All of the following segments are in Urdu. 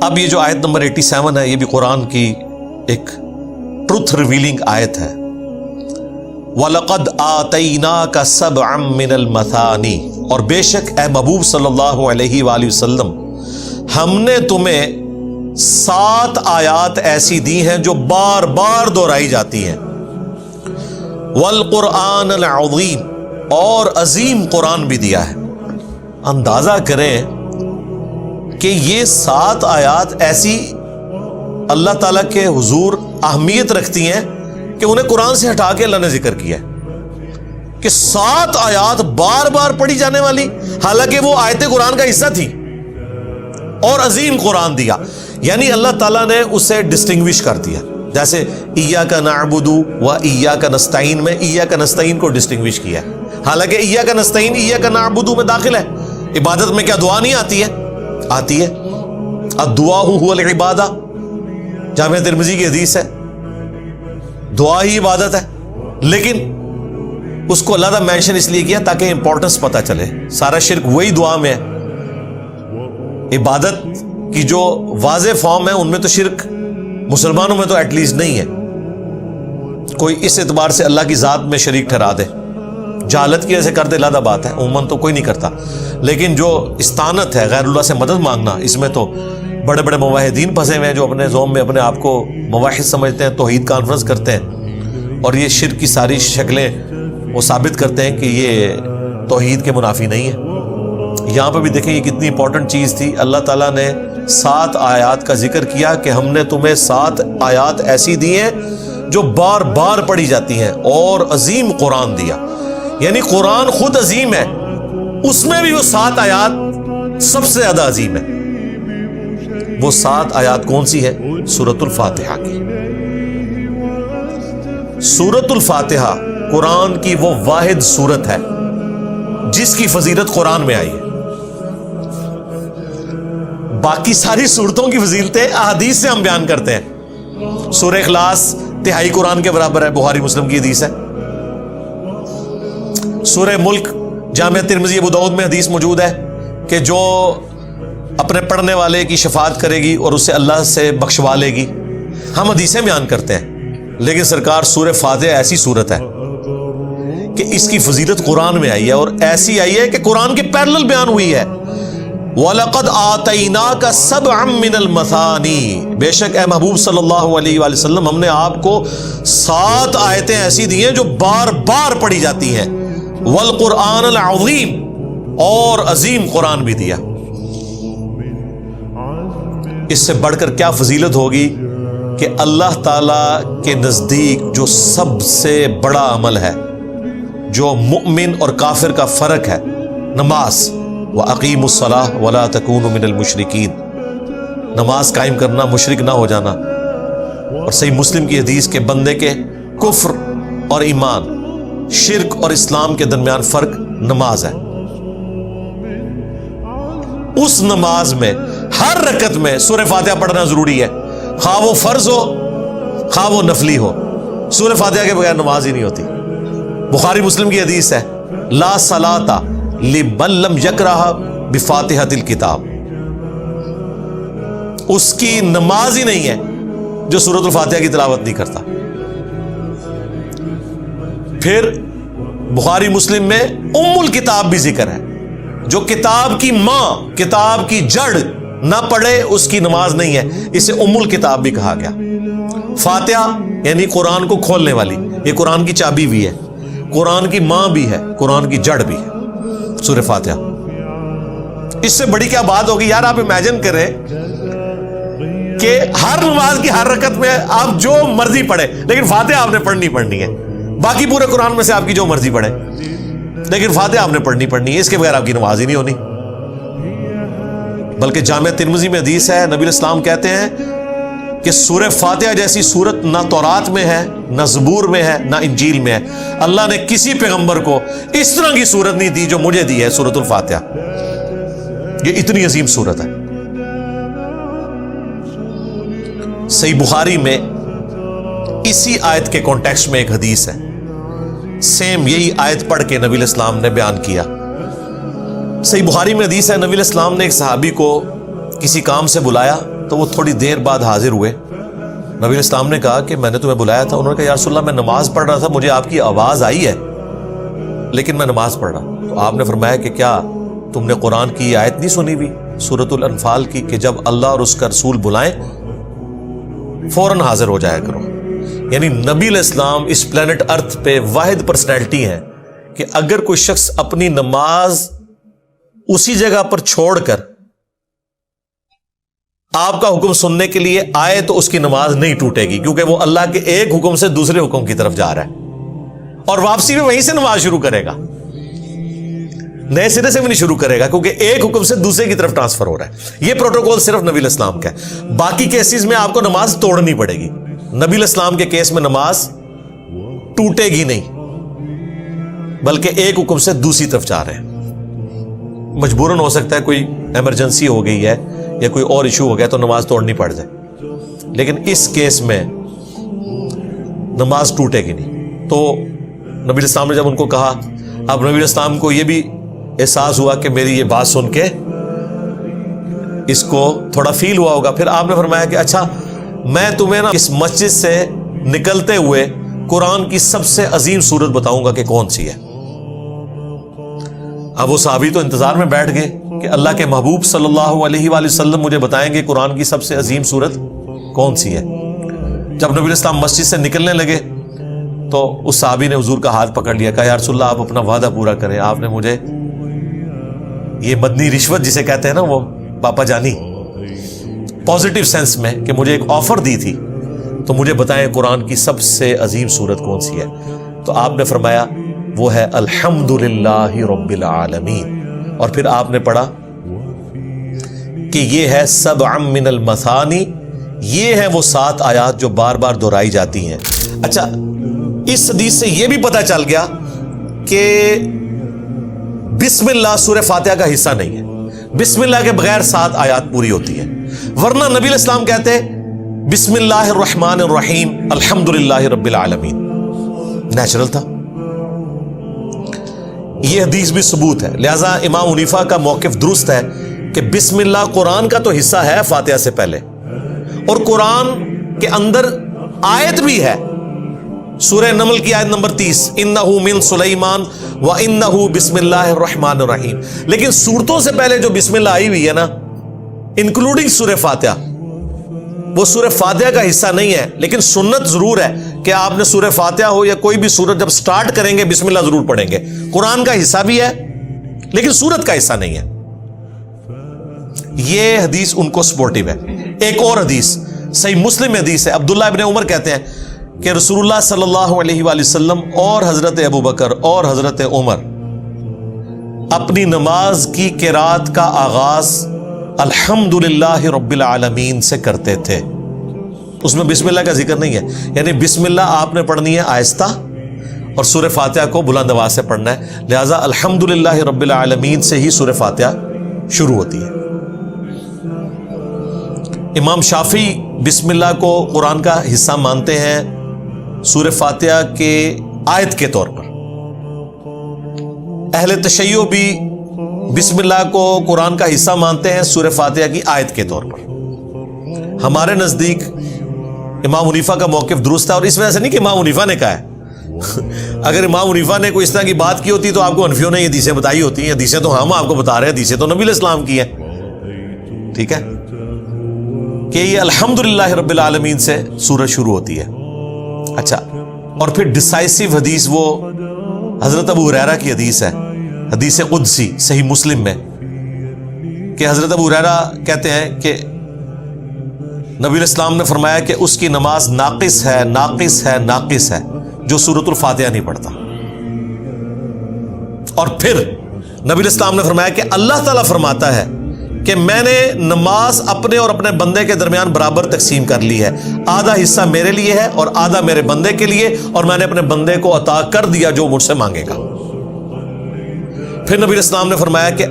اب یہ جو آیت نمبر 87 ہے، یہ بھی قرآن کی ایک ٹروتھ ریویلنگ آیت ہے۔ وَلَقَدْ آتَيْنَاكَ سَبْعًا مِّنَ الْمَثَانِي، اور بے شک اے محبوب صلی اللہ علیہ وآلہ وسلم، ہم نے تمہیں 7 آیات ایسی دی ہیں جو بار بار دہرائی جاتی ہیں۔ وَالْقُرْآنَ الْعَظِيمَ، اور عظیم قرآن بھی دیا ہے۔ اندازہ کریں کہ یہ 7 آیات ایسی اللہ تعالیٰ کے حضور اہمیت رکھتی ہیں کہ انہیں قرآن سے ہٹا کے اللہ نے ذکر کیا ہے کہ 7 آیات بار بار پڑھی جانے والی، حالانکہ وہ آیت قرآن کا حصہ تھی، اور عظیم قرآن دیا، یعنی اللہ تعالیٰ نے اسے ڈسٹنگوش کر دیا۔ جیسے ایاک نعبد و ایاک نستعین میں ایاک نستعین کو ڈسٹنگوش کیا ہے، حالانکہ ایاک نستعین ایاک نعبد میں داخل ہے۔ عبادت میں کیا دعا نہیں آتی ہے؟ آتی ہے۔ الدعاء هو العبادہ، جامعہ ترمذی کی حدیث ہے، دعا ہی عبادت ہے، لیکن اس کو علیحدہ مینشن اس لیے کیا تاکہ امپورٹنس پتہ چلے۔ سارا شرک وہی دعا میں ہے، عبادت کی جو واضح فارم ہے ان میں تو شرک مسلمانوں میں تو ایٹ لیسٹ نہیں ہے، کوئی اس اعتبار سے اللہ کی ذات میں شریک ٹھہرا دے، جہالت کی وجہ سے کر دے علیحدہ بات ہے، عموماً تو کوئی نہیں کرتا، لیکن جو استعانت ہے غیر اللہ سے مدد مانگنا، اس میں تو بڑے بڑے موحدین پھنسے ہوئے ہیں جو اپنے زوم میں اپنے آپ کو موحد سمجھتے ہیں، توحید کانفرنس کرتے ہیں، اور یہ شرک کی ساری شکلیں وہ ثابت کرتے ہیں کہ یہ توحید کے منافی نہیں ہے۔ یہاں پہ بھی دیکھیں یہ کتنی امپورٹنٹ چیز تھی، اللہ تعالیٰ نے 7 آیات کا ذکر کیا کہ ہم نے تمہیں 7 آیات ایسی دی ہیں جو بار بار پڑھی جاتی ہیں، اور عظیم قرآن دیا، یعنی قرآن خود عظیم ہے، اس میں بھی وہ 7 آیات سب سے زیادہ عظیم ہے۔ وہ 7 آیات کون سی ہے؟ سورۃ الفاتحہ کی۔ سورۃ الفاتحہ قرآن کی وہ واحد سورت ہے جس کی فضیلت قرآن میں آئی ہے۔ باقی ساری سورتوں کی فضیلتیں احادیث سے ہم بیان کرتے ہیں۔ سورہ اخلاص 1/3 قرآن کے برابر ہے، بخاری مسلم کی حدیث ہے۔ سورہ ملک جامعہ ترمذی ابو داؤد میں حدیث موجود ہے کہ جو اپنے پڑھنے والے کی شفاعت کرے گی اور اسے اللہ سے بخشوا لے گی۔ ہم حدیثیں بیان کرتے ہیں، لیکن سرکار سورہ فاتحہ ایسی سورت ہے کہ اس کی فضیلت قرآن میں آئی ہے، اور ایسی آئی ہے کہ قرآن کے پیرلل بیان ہوئی ہے۔ وَلَقَدْ آتَيْنَاكَ سَبْعًا مِّنَ الْمَثَانِي، بے شک اے محبوب صلی اللہ علیہ وآلہ وسلم ہم نے آپ کو 7 آیتیں ایسی دی ہیں جو بار بار پڑھی جاتی ہیں۔ وَالْقُرْآنَ الْعَظِيمَ، اور عظیم قرآن بھی دیا۔ اس سے بڑھ کر کیا فضیلت ہوگی کہ اللہ تعالی کے نزدیک جو سب سے بڑا عمل ہے، جو مؤمن اور کافر کا فرق ہے، نماز، وَأَقِيمُوا الصَّلَاةَ وَلَا تَكُونُوا مِنَ الْمُشْرِكِينَ، نماز قائم کرنا، مشرک نہ ہو جانا۔ اور صحیح مسلم کی حدیث کے بندے کے کفر اور ایمان، شرک اور اسلام کے درمیان فرق نماز ہے۔ اس نماز میں ہر رکعت میں سورہ فاتحہ پڑھنا ضروری ہے، خواہ وہ فرض ہو خواہ وہ نفلی ہو، سورہ فاتحہ کے بغیر نماز ہی نہیں ہوتی۔ بخاری مسلم کی حدیث ہے، لا صلاۃ لمن لم یقرأ بفاتحۃ الکتاب، اس کی نماز ہی نہیں ہے جو سورۃ الفاتحہ کی تلاوت نہیں کرتا۔ پھر بخاری مسلم میں ام الکتاب بھی ذکر ہے، جو کتاب کی ماں، کتاب کی جڑ نہ پڑھے اس کی نماز نہیں ہے، اسے ام الکتاب بھی کہا گیا۔ فاتحہ یعنی قرآن کو کھولنے والی، یہ قرآن کی چابی بھی ہے، قرآن کی ماں بھی ہے، قرآن کی جڑ بھی ہے سورہ فاتحہ۔ اس سے بڑی کیا بات ہوگی یار، آپ امیجن کریں کہ ہر نماز کی ہر رکعت میں آپ جو مرضی پڑھے، لیکن فاتحہ آپ نے پڑھنی ہے، باقی پورے قرآن میں سے آپ کی جو مرضی پڑھے، لیکن فاتحہ آپ نے پڑھنی ہے، اس کے بغیر آپ کی نماز ہی نہیں ہونی۔ بلکہ جامعہ ترمذی میں حدیث ہے، نبی الاسلام کہتے ہیں کہ سورہ فاتحہ جیسی سورت نہ تورات میں ہے، نہ زبور میں ہے، نہ انجیل میں ہے۔ اللہ نے کسی پیغمبر کو اس طرح کی سورت نہیں دی جو مجھے دی ہے سورۃ الفاتحہ، یہ اتنی عظیم سورت ہے۔ صحیح بخاری میں اسی آیت کے کانٹیکسٹ میں ایک حدیث ہے، سیم یہی آیت پڑھ کے نبی الاسلام نے بیان کیا۔ صحیح بخاری میں حدیث ہے، نبی الاسلام نے ایک صحابی کو کسی کام سے بلایا تو وہ تھوڑی دیر بعد حاضر ہوئے. نبی علیہ السلام نے کہا کہ میں نے تمہیں بلایا تھا. انہوں نے کہا یا رسول اللہ میں نماز پڑھ رہا تھا, مجھے آپ کی آواز آئی ہے لیکن میں نماز پڑھ رہا. تو آپ نے فرمایا کہ کیا تم نے قرآن کی یہ آیت نہیں سنی ہوئی سورۃ الانفال کی کہ جب اللہ اور اس کا رسول بلائیں فوراً حاضر ہو جایا کرو. یعنی نبی علیہ السلام اس پلانٹ ارتھ پہ واحد پرسنالٹی ہیں کہ اگر کوئی شخص اپنی نماز اسی جگہ پر چھوڑ کر آپ کا حکم سننے کے لیے آئے تو اس کی نماز نہیں ٹوٹے گی, کیونکہ وہ اللہ کے ایک حکم سے دوسرے حکم کی طرف جا رہا ہے اور واپسی بھی وہیں سے نماز شروع کرے گا, نئے سرے سے بھی نہیں شروع کرے گا, کیونکہ ایک حکم سے دوسرے کی طرف ٹرانسفر ہو رہا ہے. یہ پروٹوکول صرف نبی علیہ السلام کا ہے. باقی کیسز میں آپ کو نماز توڑنی پڑے گی. نبی علیہ السلام کے کیس میں نماز ٹوٹے گی نہیں بلکہ ایک حکم سے دوسری طرف جا رہے ہیں. مجبوراً ہو سکتا ہے کوئی ایمرجنسی ہو گئی ہے یا کوئی اور ایشو ہو گیا تو نماز توڑنی پڑ جائے, لیکن اس کیس میں نماز ٹوٹے گی نہیں. تو نبی علیہ السلام نے جب ان کو کہا, اب نبی علیہ السلام کو یہ بھی احساس ہوا کہ میری یہ بات سن کے اس کو تھوڑا فیل ہوا ہوگا. پھر آپ نے فرمایا کہ اچھا میں تمہیں نا اس مسجد سے نکلتے ہوئے قرآن کی سب سے عظیم سورت بتاؤں گا کہ کون سی ہے. اب وہ صحابی تو انتظار میں بیٹھ گئے کہ اللہ کے محبوب صلی اللہ علیہ وآلہ وسلم مجھے بتائیں گے قرآن کی سب سے عظیم سورت کون سی ہے. جب نبی علیہ السلام مسجد سے نکلنے لگے تو اس صحابی نے حضور کا ہاتھ پکڑ لیا, کہا یا رسول اللہ آپ اپنا وعدہ پورا کریں, آپ نے مجھے یہ مدنی رشوت جسے کہتے ہیں نا وہ پاپا جانی پازیٹیو سینس میں کہ مجھے ایک آفر دی تھی, تو مجھے بتائیں قرآن کی سب سے عظیم سورت کون سی ہے. تو آپ نے فرمایا وہ ہے الحمدللہ رب العالمین. اور پھر آپ نے پڑھا کہ یہ ہے سبع من المثانی, یہ ہے وہ 7 آیات جو بار بار دہرائی جاتی ہیں. اچھا اس حدیث سے یہ بھی پتہ چل گیا کہ بسم اللہ سورہ فاتحہ کا حصہ نہیں ہے. بسم اللہ کے بغیر 7 آیات پوری ہوتی ہے, ورنہ نبی علیہ السلام کہتے بسم اللہ الرحمن الرحیم الحمدللہ رب العالمین, نیچرل تھا. یہ حدیث بھی ثبوت ہے. لہذا امام حنیفہ کا موقف درست ہے کہ بسم اللہ قرآن کا تو حصہ ہے فاتحہ سے پہلے, اور قرآن کے اندر آیت بھی ہے. سورہ نمل کی آیت نمبر 30 انہ من سلیمان وانہ بسم اللہ الرحمن الرحیم. لیکن سورتوں سے پہلے جو بسم اللہ آئی ہوئی ہے نا, انکلوڈنگ سورہ فاتحہ, وہ سورہ فاتحہ کا حصہ نہیں ہے. لیکن سنت ضرور ہے کہ آپ نے سورہ فاتحہ ہو یا کوئی بھی سورت جب سٹارٹ کریں گے بسم اللہ ضرور پڑھیں گے. قرآن کا حصہ بھی ہے لیکن سورت کا حصہ نہیں ہے. یہ حدیث ان کو سپورٹیو ہے. ایک اور حدیث صحیح مسلم حدیث ہے, عبداللہ ابن عمر کہتے ہیں کہ رسول اللہ صلی اللہ علیہ وآلہ وسلم اور حضرت ابو بکر اور حضرت عمر اپنی نماز کی قرات کا آغاز الحمدللہ رب العالمین سے کرتے تھے. اس میں بسم اللہ کا ذکر نہیں ہے, یعنی بسم اللہ آپ نے پڑھنی ہے آہستہ اور سورہ فاتحہ کو بلند آواز سے پڑھنا ہے. لہذا الحمدللہ رب العالمین سے ہی سورہ فاتحہ شروع ہوتی ہے. امام شافعی بسم اللہ کو قرآن کا حصہ مانتے ہیں سورہ فاتحہ کے آیت کے طور پر. اہل تشیع بھی بسم اللہ کو قرآن کا حصہ مانتے ہیں سورہ فاتحہ کی آیت کے طور پر. ہمارے نزدیک امام حنیفہ کا موقف درست ہے, اور اس وجہ سے نہیں کہ امام حنیفہ نے کہا ہے. اگر امام حنیفہ نے کوئی اس طرح کی بات کی ہوتی تو آپ کو حنفیوں نے یہ حدیثیں بتائی ہوتی ہیں. حدیثیں تو ہم آپ کو بتا رہے ہیں, حدیثیں تو نبی علیہ السلام کی ہیں. ٹھیک ہے کہ یہ الحمدللہ رب العالمین سے سورت شروع ہوتی ہے. اچھا, اور پھر ڈسائسو حدیث وہ حضرت ابو ہریرہ کی حدیث ہے, حدیث قدسی صحیح مسلم میں, کہ حضرت ابو ہریرہ کہتے ہیں کہ نبی علیہ السلام نے فرمایا کہ اس کی نماز ناقص ہے ناقص ہے ناقص ہے جو سورۃ الفاتحہ نہیں پڑھتا. اور پھر نبی علیہ السلام نے فرمایا کہ اللہ تعالیٰ فرماتا ہے کہ میں نے نماز اپنے اور اپنے بندے کے درمیان برابر تقسیم کر لی ہے, آدھا حصہ میرے لیے ہے اور آدھا میرے بندے کے لیے, اور میں نے اپنے بندے کو عطا کر دیا جو مجھ سے مانگے گا. پھر نبی علیہ السلام نے فرمایا کہ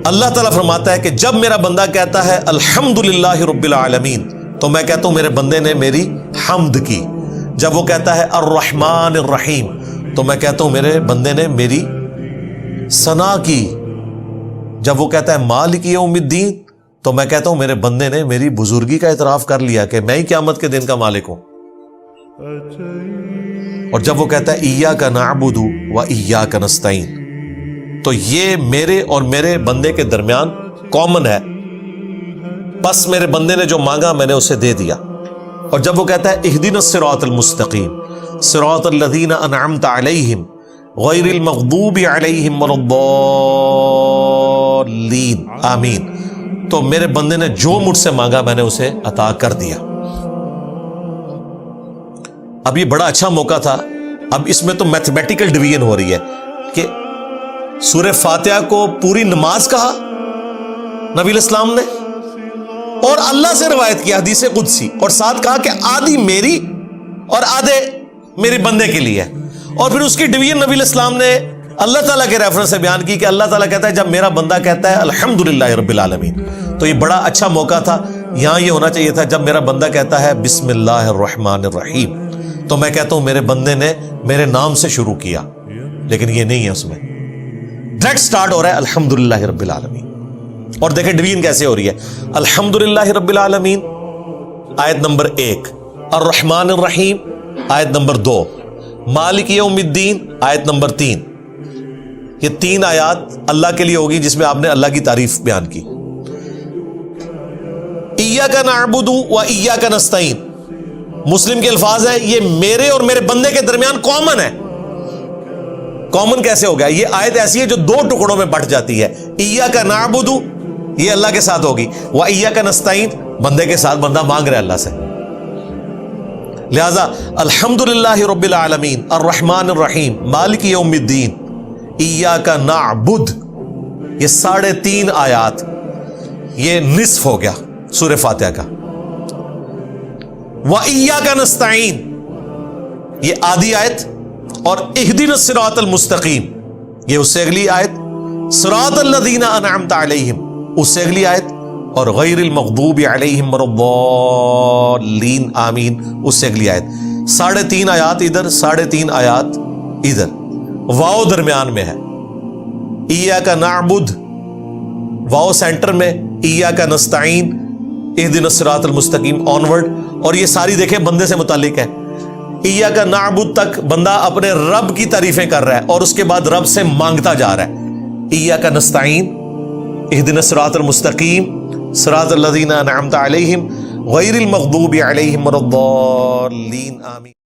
اللہ تعالیٰ فرماتا ہے کہ جب میرا بندہ کہتا ہے الحمدللہ رب العالمین تو میں کہتا ہوں میرے بندے نے میری حمد کی. جب وہ کہتا ہے الرحمن الرحیم تو میں کہتا ہوں میرے بندے نے میری ثنا کی. جب وہ کہتا ہے مالک یوم الدین تو میں کہتا ہوں میرے بندے نے میری بزرگی کا اعتراف کر لیا کہ میں ہی قیامت کے دن کا مالک ہوں. اور جب وہ کہتا ہے ایاک نعبد و ایاک نستعین، تو یہ میرے اور میرے بندے کے درمیان کامن ہے. بس میرے بندے نے جو مانگا میں نے اسے دے دیا. اور جب وہ کہتا ہے اہدنا الصراط المستقیم صراط الذین انعمت علیہم غیر المغضوب علیہم ولا الضالین آمین، تو میرے بندے نے جو مجھ سے مانگا میں نے اسے عطا کر دیا. اب یہ بڑا اچھا موقع تھا. اب اس میں تو میتھمیٹیکل ڈویژن ہو رہی ہے کہ سورہ فاتحہ کو پوری نماز کہا نبی الاسلام نے، اور اللہ سے روایت کی حدیث قدسی، اور ساتھ کہا کہ آدھی میری اور آدھے میرے بندے کے لیے. اور پھر اس کی ڈویژن نبی الاسلام نے اللہ تعالیٰ کے ریفرنس سے بیان کی کہ اللہ تعالیٰ کہتا ہے جب میرا بندہ کہتا ہے الحمدللہ رب العالمین، تو یہ بڑا اچھا موقع تھا. یہاں یہ ہونا چاہیے تھا جب میرا بندہ کہتا ہے بسم اللہ الرحمن الرحیم، تو میں کہتا ہوں میرے بندے نے میرے نام سے شروع کیا. لیکن یہ نہیں ہے، اس میں ڈائریکٹ سٹارٹ ہو رہا ہے الحمدللہ رب العالمین. اور دیکھیں ڈویژن کیسے ہو رہی ہے. الحمدللہ رب العالمین آیت نمبر 1، الرحمن الرحیم آیت نمبر 2، مالک یوم الدین آیت نمبر 3. یہ 3 آیات اللہ کے لیے ہوگی جس میں آپ نے اللہ کی تعریف بیان کی. ایاک نعبد و ایاک نستعین مسلم کے الفاظ ہیں، یہ میرے اور میرے بندے کے درمیان کامن ہے. کامن کیسے ہو گیا؟ یہ آیت ایسی ہے جو 2 ٹکڑوں میں بٹ جاتی ہے. ایاک نعبد یہ اللہ کے ساتھ ہوگی، و ایاک نستعین بندے کے ساتھ، بندہ مانگ رہا ہے اللہ سے. لہذا الحمدللہ رب العالمین الرحمن الرحیم مالک یوم الدین ایاک نعبد، یہ 3.5 آیات، یہ نصف ہو گیا سورہ فاتحہ کا. وَإِيَّاكَ نَسْتَعِينُ یہ آدھی آیت، اور اہدنا الصراط المستقیم یہ اس سے اگلی آیت، صراط الذین انعمت علیہم اس سے اگلی آیت، اور غیر المغضوب علیہم ولا الضالین آمین اس سے اگلی آیت. 3.5 آیات ادھر، 3.5 آیات ادھر، واو درمیان میں ہے. ایاک نعبد واو سینٹر میں، ایاک نستعین اہدنا الصراط المستقیم آنورڈ. اور یہ ساری دیکھیں بندے سے متعلق ہے. ایاک نعبد تک بندہ اپنے رب کی تعریفیں کر رہا ہے اور اس کے بعد رب سے مانگتا جا رہا ہے. ایاک نستعین اہدنا الصراط المستقیم صراط الذین انعمت علیہم غیر المغضوب علیہم ولا الضالین آمین.